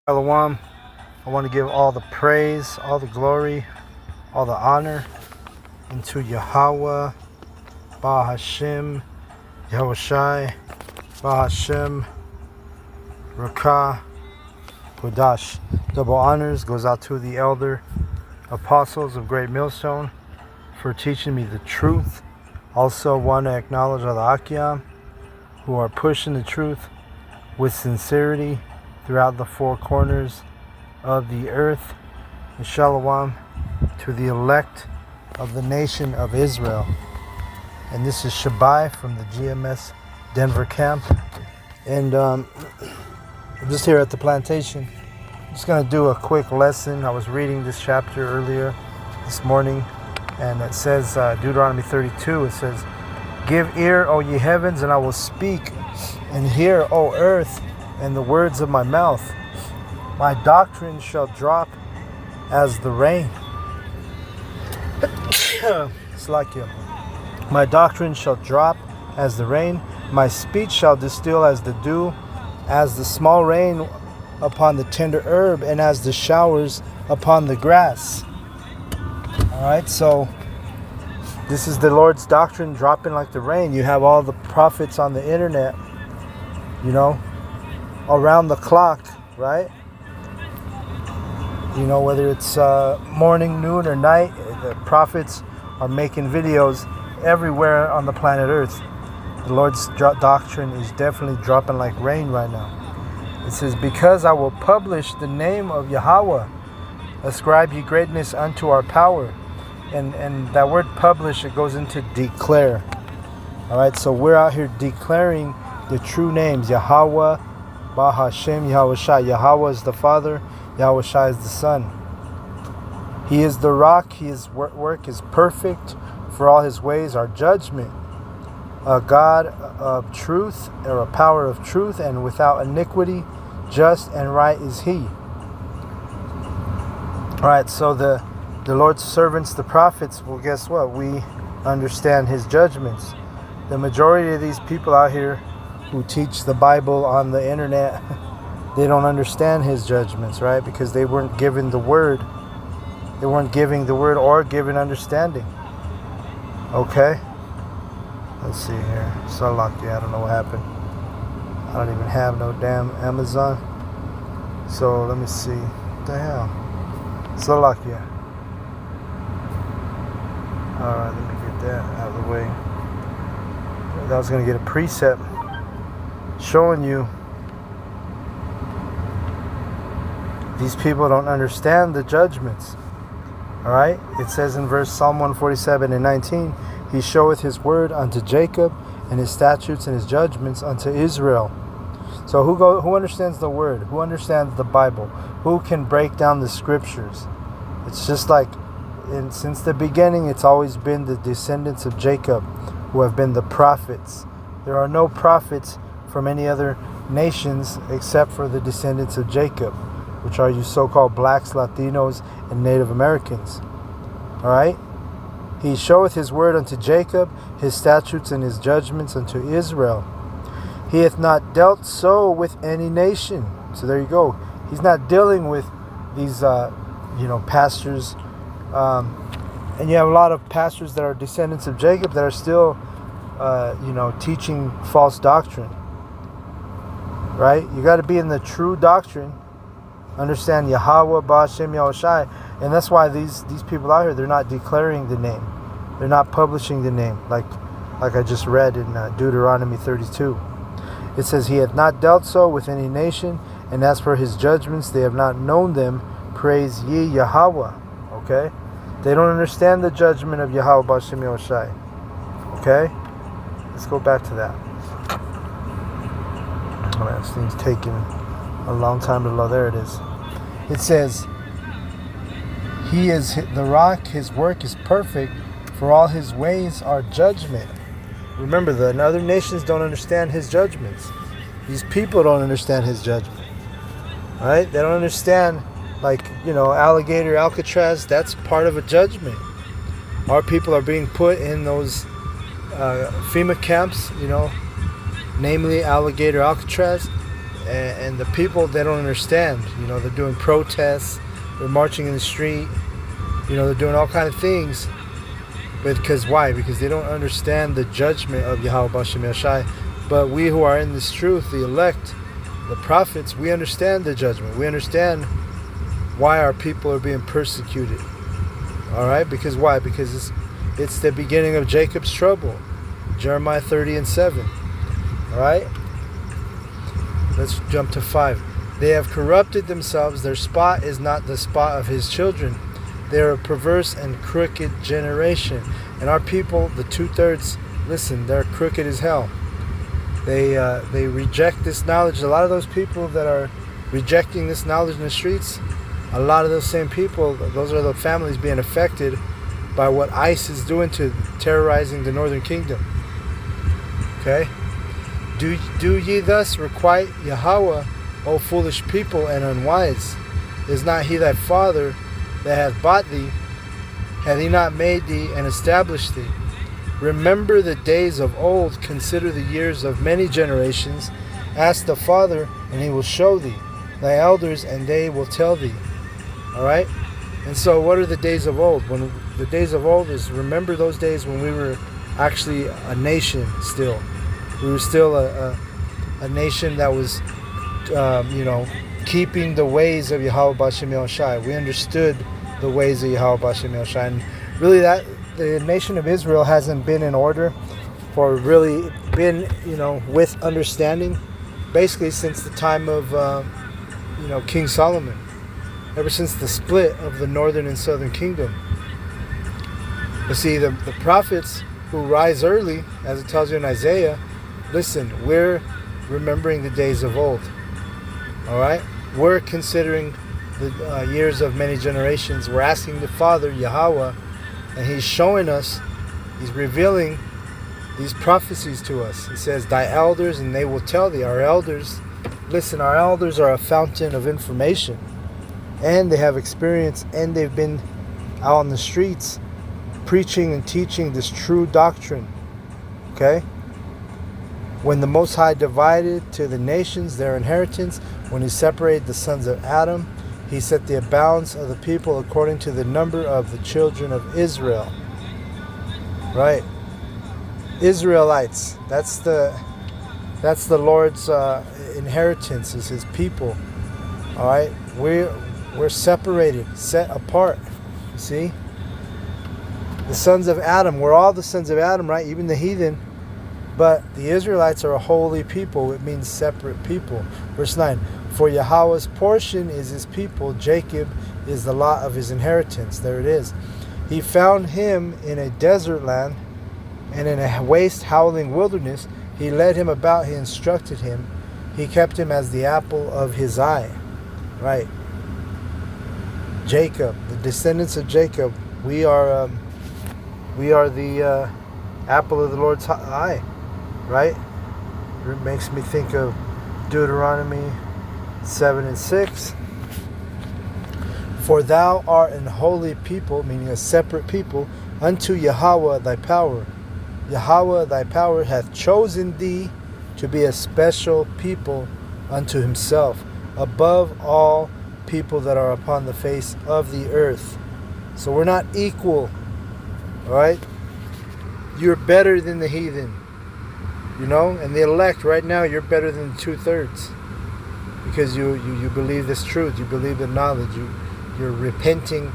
Shalom. I want to give all the praise, all the glory, all the honor unto Yahweh, Bahashim, Yahushai, Bahashim, Rakah, Kodash. Double honors goes out to the elder apostles of Great Millstone for teaching me the truth. Also want to acknowledge all the Akyam who are pushing the truth with sincerity throughout the four corners of the earth. And shalom to the elect of the nation of Israel. And this is Shabai from the GMS Denver camp. And I'm just here at the plantation. I'm just going to do a quick lesson. I was reading this chapter earlier this morning, and it says, Deuteronomy 32, it says, "Give ear, O ye heavens, and I will speak, and hear, O earth, and the words of my mouth. My doctrine shall drop as the rain." It's like you. My doctrine shall drop as the rain. My speech shall distill as the dew, as the small rain upon the tender herb, and as the showers upon the grass. Alright, so this is the Lord's doctrine dropping like the rain. You have all the prophets on the internet, around the clock, right? Whether it's morning, noon, or night, the prophets are making videos everywhere on the planet Earth. The Lord's doctrine is definitely dropping like rain right now. It says, "Because I will publish the name of Yahweh, ascribe ye greatness unto our power." And that word publish, it goes into declare. All right, so we're out here declaring the true names, Yahweh, Bahashim, Yahushai. Yahweh is the Father, Yahushai is the Son. He is the rock, his work is perfect, for all his ways are judgment. A God of truth, or a power of truth, and without iniquity, just and right is he. Alright, so the Lord's servants, the prophets, well, guess what? We understand his judgments. The majority of these people out here who teach the Bible on the internet, they don't understand his judgments, right? Because they weren't given the word. They weren't giving the word or given understanding. Okay? Let's see here. So lucky. I don't know what happened. I don't even have no damn Amazon. So let me see. What the hell? So lucky. Alright, let me get that out of the way. I was going to get a precept showing you these people don't understand the judgments. Alright? It says in verse Psalm 147 and 19, "He showeth his word unto Jacob, and his statutes and his judgments unto Israel." So who understands the word? Who understands the Bible? Who can break down the scriptures? It's just like since the beginning, it's always been the descendants of Jacob who have been the prophets. There are no prophets from any other nations except for the descendants of Jacob, which are you so-called blacks, Latinos, and Native Americans. Alright? "He showeth his word unto Jacob, his statutes and his judgments unto Israel. He hath not dealt so with any nation." So there you go. He's not dealing with these, pastors. And you have a lot of pastors that are descendants of Jacob that are still, teaching false doctrine. Right? You got to be in the true doctrine. Understand Yahweh, Ba'ashem, Yahushai. And that's why these people out here, they're not declaring the name. They're not publishing the name, like I just read in Deuteronomy 32. It says, "He hath not dealt so with any nation, and as for his judgments, they have not known them. Praise ye Yahweh." Okay? They don't understand the judgment of Yahweh, Ba'ashem, Yahushai. Okay? Let's go back to that. Oh man, this thing's taking a long time to load. There it is. It says, "He is the rock, his work is perfect, for all his ways are judgment." Remember, the other nations don't understand his judgments. These people don't understand his judgment. Right? They don't understand, alligator, Alcatraz, that's part of a judgment. Our people are being put in those FEMA camps, namely alligator, Alcatraz. and the people, they don't understand. You know, they're doing protests, they're marching in the street, you know, they're doing all kind of things. But because why? Because they don't understand the judgment of Yahweh B'Shem Yashai. But we who are in this truth, the elect, the prophets, we understand the judgment. We understand why our people are being persecuted. Alright? Because why? Because it's the beginning of Jacob's trouble. Jeremiah 30:7. Alright? Let's jump to 5. They have corrupted themselves. Their spot is not the spot of his children. They are a perverse and crooked generation. And our people, the 2/3, listen, they're crooked as hell. They reject this knowledge. A lot of those people that are rejecting this knowledge in the streets, a lot of those same people, those are the families being affected by what ICE is doing to terrorizing the Northern Kingdom. Okay? Do ye thus requite Yahweh, O foolish people and unwise? Is not he thy father that hath bought thee? Hath he not made thee and established thee? Remember the days of old, consider the years of many generations. Ask the Father, and he will show thee, thy elders, and they will tell thee. Alright? And so what are the days of old? When the days of old is, remember those days when we were actually a nation still. We were still a nation that was, keeping the ways of Yahweh B'Shem Yahushai. We understood the ways of Yahweh B'Shem Yahushai. And really the nation of Israel hasn't been in order or really been, with understanding, basically since the time of, King Solomon. Ever since the split of the northern and southern kingdom. But see, the prophets who rise early, as it tells you in Isaiah, listen, we're remembering the days of old. Alright? We're considering the years of many generations. We're asking the Father, Yahweh, and he's showing us, he's revealing these prophecies to us. He says, thy elders, and they will tell thee. Our elders, listen, our elders are a fountain of information. And they have experience, and they've been out on the streets preaching and teaching this true doctrine. Okay? When the Most High divided to the nations their inheritance, when he separated the sons of Adam, he set the bounds of the people according to the number of the children of Israel. Right? Israelites. That's the Lord's inheritance, is his people. Alright? We're separated, set apart. You see? The sons of Adam. We're all the sons of Adam, right? Even the heathen. But the Israelites are a holy people. It means separate people. Verse 9. For Yahweh's portion is his people. Jacob is the lot of his inheritance. There it is. He found him in a desert land and in a waste howling wilderness. He led him about. He instructed him. He kept him as the apple of his eye. Right. Jacob, the descendants of Jacob. We are the apple of the Lord's eye. Right? It makes me think of Deuteronomy 7:6. For thou art an holy people, meaning a separate people, unto Yahweh thy power. Yahweh thy power hath chosen thee to be a special people unto himself, above all people that are upon the face of the earth. So we're not equal. Alright? You're better than the heathen. And the elect right now, you're better than the 2/3. Because you believe this truth. You believe the knowledge. You're repenting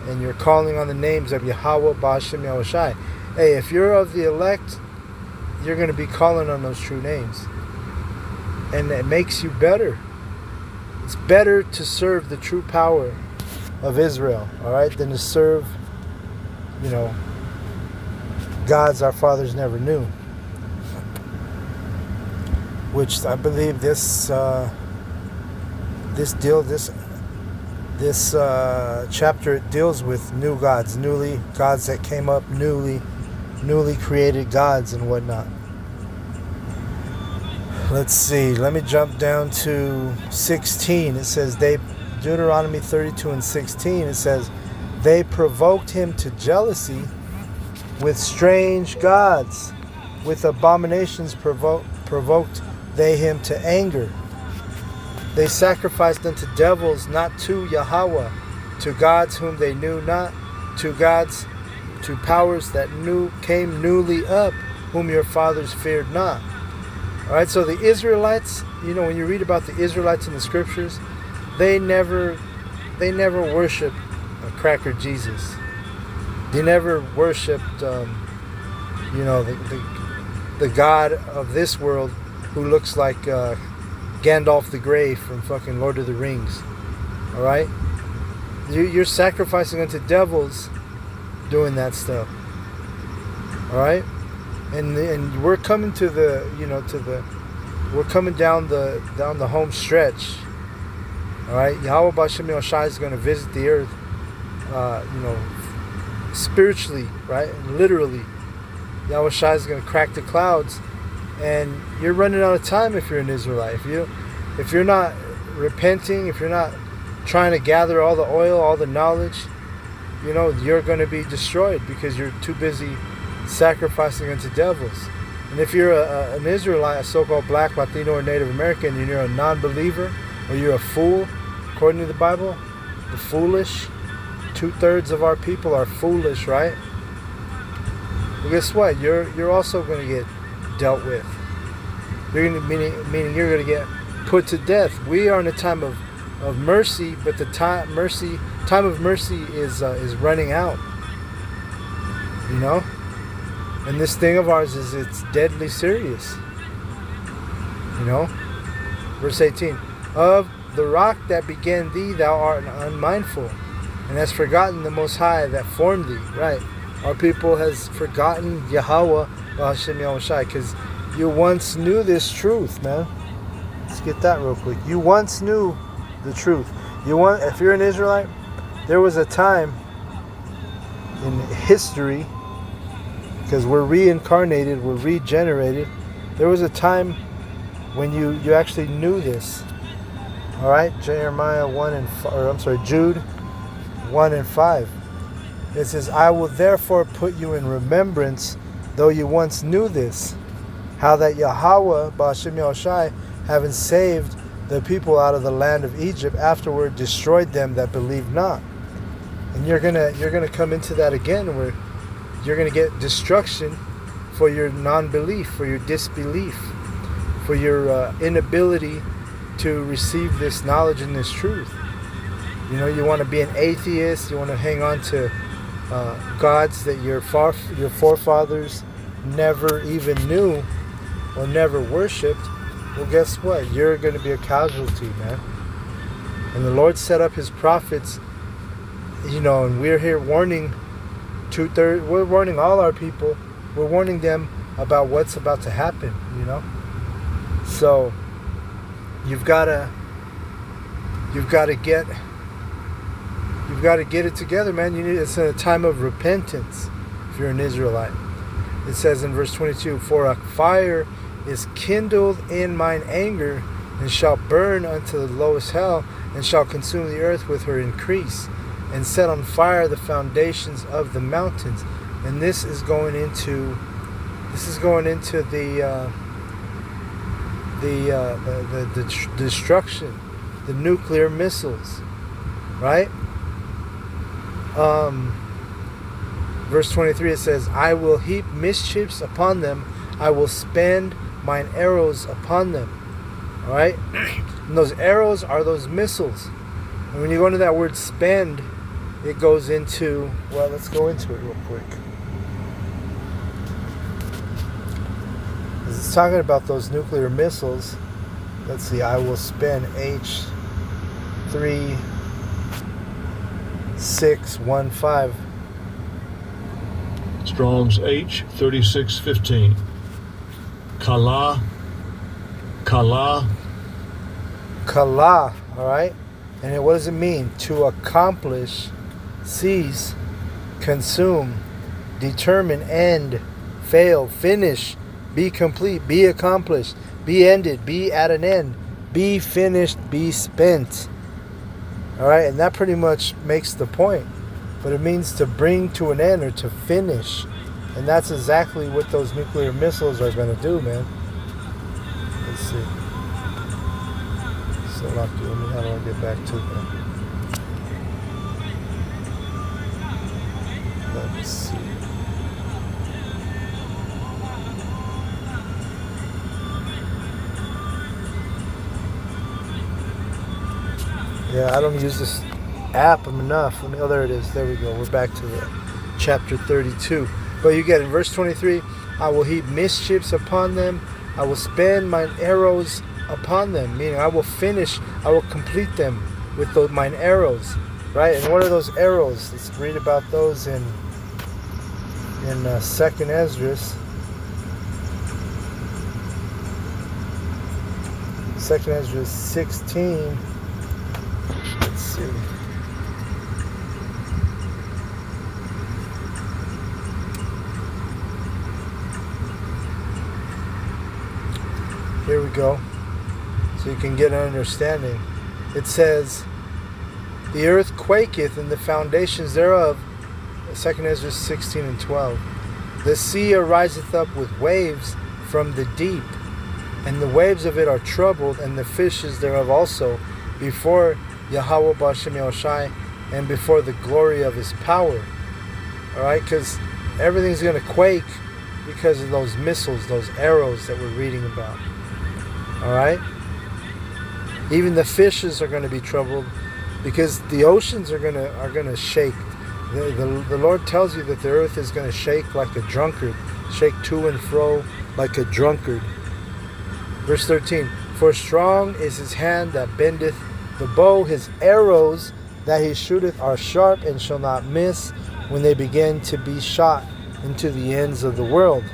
and you're calling on the names of Yahweh B'Shem Yahushai. Hey, if you're of the elect, you're going to be calling on those true names. And it makes you better. It's better to serve the true power of Israel, alright, than to serve, gods our fathers never knew. Which I believe this chapter, it deals with new gods, gods that came up newly created gods and whatnot. Let's see. Let me jump down to 16. It says Deuteronomy 32:16. It says, they provoked him to jealousy with strange gods, with abominations provoked they him to anger. They sacrificed unto devils, not to Yahweh, to gods whom they knew not, to gods, to powers that came newly up, whom your fathers feared not. All right, so the Israelites, when you read about the Israelites in the scriptures, they never worshipped a cracker Jesus. They never worshipped, the God of this world who looks like Gandalf the Grey from fucking Lord of the Rings. All right, you're sacrificing unto devils, doing that stuff. All right, and we're coming to we're coming down the home stretch. All right, Yahweh B'Shem Yahushai is going to visit the earth, spiritually, right, and literally. Yahweh Shai is going to crack the clouds, and you're running out of time if you're an Israelite. If you're not repenting, if you're not trying to gather all the oil, all the knowledge, you're going to be destroyed because you're too busy sacrificing unto devils. And if you're an Israelite, a so-called black, Latino, or Native American, and you're a non-believer, or you're a fool, according to the Bible, the foolish, 2/3 of our people are foolish, right? Well, guess what? You're also going to get dealt with. Meaning you're going to get put to death. We are in a time of mercy, but the time of mercy is running out. And this thing of ours it's deadly serious. Verse 18. Of the rock that began thee, thou art unmindful, and hast forgotten the Most High that formed thee. Right. Our people has forgotten Yahweh B'Hashem Yahushai, because you once knew this truth, man. Let's get that real quick. You once knew the truth. If you're an Israelite, there was a time in history, because we're reincarnated, we're regenerated. There was a time when you actually knew this. All right, Jude 1 and 5. It says, I will therefore put you in remembrance, though you once knew this, how that Yahweh, B'Hashem Yahushai, having saved the people out of the land of Egypt, afterward destroyed them that believed not. And you're gonna come into that again, where you're gonna get destruction for your non-belief, for your disbelief, for your inability to receive this knowledge and this truth. You want to be an atheist. You want to hang on to gods that your forefathers never even knew or never worshipped. Well, guess what? You're going to be a casualty, man. And the Lord set up His prophets, and we're here warning we're warning all our people. We're warning them about what's about to happen, So you've got to get it together, man. It's a time of repentance if you're an Israelite. It says in verse 22, for a fire is kindled in mine anger, and shall burn unto the lowest hell, and shall consume the earth with her increase, and set on fire the foundations of the mountains. And this is going into the destruction, the nuclear missiles, right? Verse 23, it says, I will heap mischiefs upon them, I will spend mine arrows upon them. All right, and those arrows are those missiles. And when you go into that word spend, it goes into, let's go into it real quick. It's talking about those nuclear missiles. Let's see, I will spend H3615. Strong's H3615. Kala. Kala, all right? And what does it mean? To accomplish, seize, consume, determine, end, fail, finish, be complete, be accomplished, be ended, be at an end, be finished, be spent. All right? And that pretty much makes the point. But it means to bring to an end or to finish. And that's exactly what those nuclear missiles are going to do, man. Let's see. So lucky. Let me, how do I get back to them? Let me see. Yeah, I don't use this app enough. Let me, oh, there it is. There we go. We're back to the chapter 32. But you get in verse 23, I will heap mischiefs upon them. I will spend mine arrows upon them. Meaning I will complete them with mine arrows. Right? And what are those arrows? Let's read about those in 2nd Esdras. 2nd Esdras 16. Let's see. Here we go. So you can get an understanding. It says, the earth quaketh and the foundations thereof. 2nd Esdras 16 and 12. The sea ariseth up with waves from the deep, and the waves of it are troubled, and the fishes thereof also, before Yahweh B'Shem Yahushai, and before the glory of his power. Alright, because everything's going to quake because of those missiles, those arrows that we're reading about. Alright? Even the fishes are going to be troubled because the oceans are going to shake. The Lord tells you that the earth is going to shake like a drunkard, shake to and fro like a drunkard. Verse 13, for strong is his hand that bendeth the bow, his arrows that he shooteth are sharp and shall not miss when they begin to be shot into the ends of the world.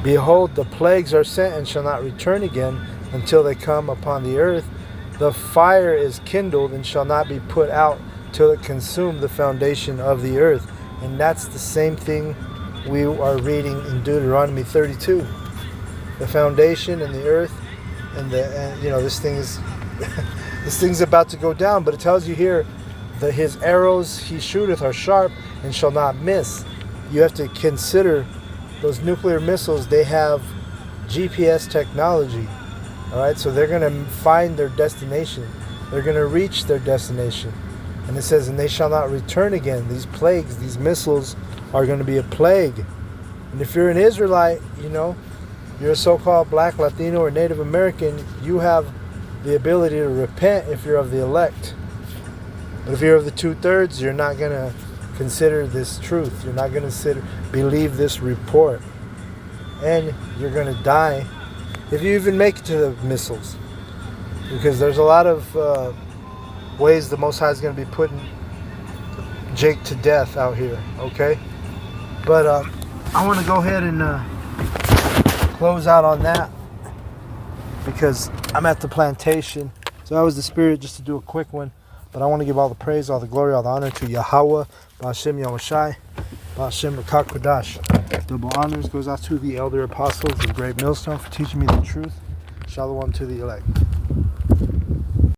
Behold, the plagues are sent and shall not return again until they come upon the earth. The fire is kindled and shall not be put out till it consume the foundation of the earth. And that's the same thing we are reading in Deuteronomy 32. The foundation and the earth, and this thing is this thing's about to go down. But it tells you here that his arrows he shooteth are sharp and shall not miss. You have to consider those nuclear missiles. They have GPS technology. All right, so they're going to find their destination. They're going to reach their destination. And it says, and they shall not return again. These plagues, these missiles are going to be a plague. And if you're an Israelite, you're a so-called black, Latino, or Native American, you have the ability to repent if you're of the elect. But if you're of the 2/3, you're not going to consider this truth. You're not going to believe this report. And you're going to die if you even make it to the missiles. Because there's a lot of ways the Most High is going to be putting Jake to death out here, okay? But I want to go ahead and close out on that because I'm at the plantation. So that was the spirit, just to do a quick one. But I want to give all the praise, all the glory, all the honor to Yahweh, B'Shem Yahushai, B'Shem HaKadosh. Double honors goes out to the elder apostles of Great Millstone for teaching me the truth. Shalom to the elect.